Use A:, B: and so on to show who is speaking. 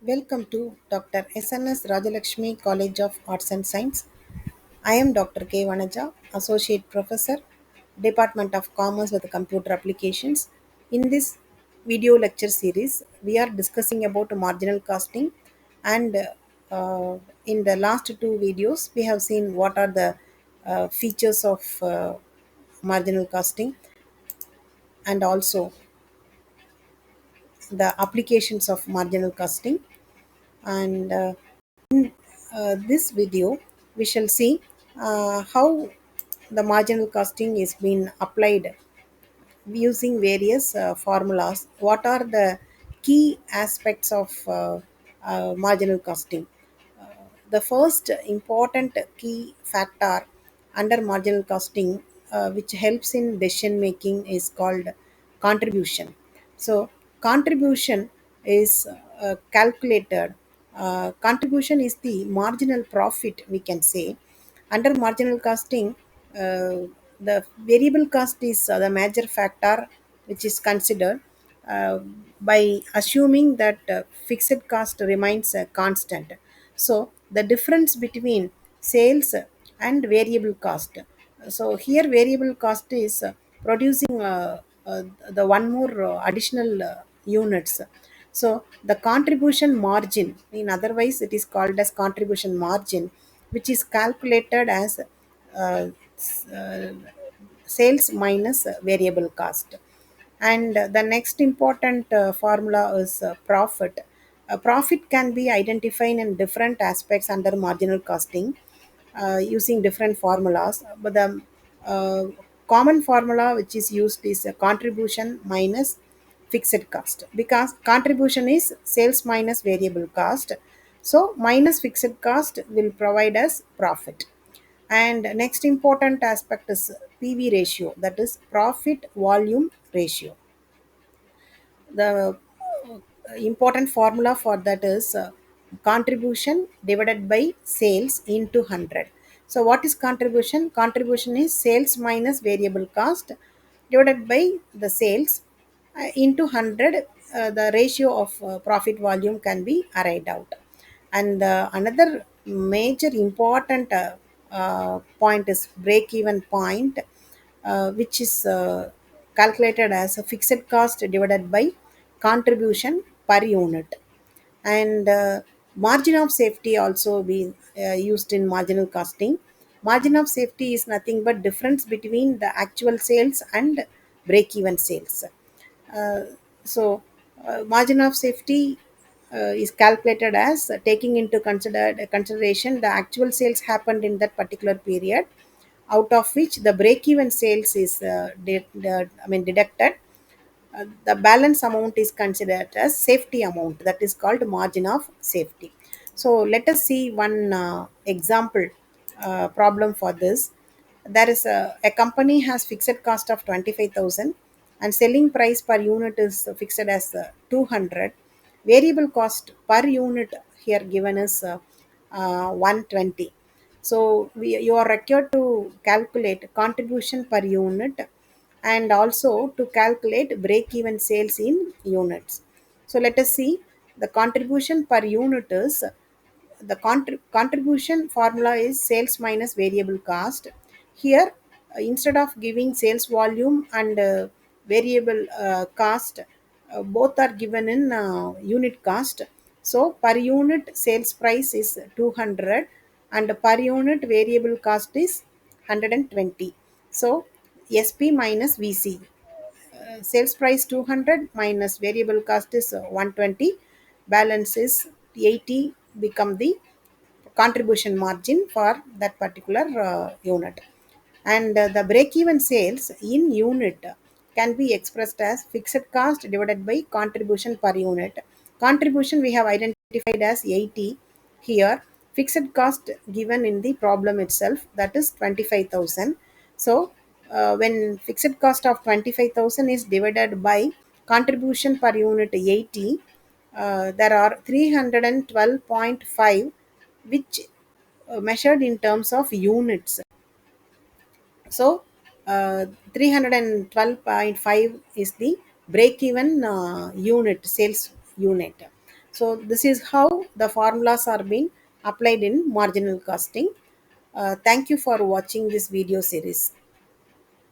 A: Welcome to Dr.SNS Rajalakshmi College of Arts and Science. I am Dr.K.Vanaja, Associate Professor, Department of Commerce with Computer Applications. In this video lecture series, we are discussing about marginal costing, and in the last two videos, we have seen what are the features of marginal costing and also the applications of marginal costing. And this video, we shall see how the marginal costing is being applied using various formulas. What are the key aspects of marginal costing? The first important key factor under marginal costing, which helps in decision making, is called contribution. So, contribution is calculated. Contribution is the marginal profit, we can say. Under marginal costing, the variable cost is the major factor which is considered uh, by assuming that fixed cost remains constant. So the difference between sales and variable cost. So here variable cost is producing the one more additional units. So the contribution margin, in otherwise it is called as contribution margin, which is calculated as uh, sales minus variable cost. And the next important formula is profit. Profit can be identified in different aspects under marginal costing using different formulas. But the uh, common formula which is used is contribution minus fixed cost, because contribution is sales minus variable cost. So minus fixed cost will provide us profit. And next important aspect is PV ratio, that is profit volume ratio. The important formula for that is contribution divided by sales into 100. So what is contribution? Contribution is sales minus variable cost divided by the sales into 100. The ratio of profit volume can be arrived out. And another major important point is break even point, which is calculated as a fixed cost divided by contribution per unit. And margin of safety also be used in marginal costing. Margin of safety is nothing but difference between the actual sales and break even sales. uh, Margin of safety is calculated as taking into consideration the actual sales happened in that particular period, out of which the break even sales is deducted. The balance amount is considered as safety amount, that is called margin of safety. So let us see one example problem for this. There is a company has fixed cost of 25,000 and selling price per unit is fixed as 200. Variable cost per unit here given is 120. So you are required to calculate contribution per unit and also to calculate break even sales in units. So let us see, the contribution per unit is the contribution formula is sales minus variable cost. Here, instead of giving sales volume and variable cost, both are given in unit cost. So per unit sales price is 200 and per unit variable cost is 120. So SP minus VC, sales price 200 minus variable cost is 120, balance is 80, become the contribution margin for that particular unit. And the break even sales in unit can be expressed as fixed cost divided by contribution per unit. Contribution we have identified as 80 here. Fixed cost given in the problem itself, that is 25,000. So when fixed cost of 25,000 is divided by contribution per unit 80, there are 312.5, which measured in terms of units. So 312.5 is the break even unit, sales unit. So this is how the formulas are being applied in marginal costing. Thank you for watching this video series.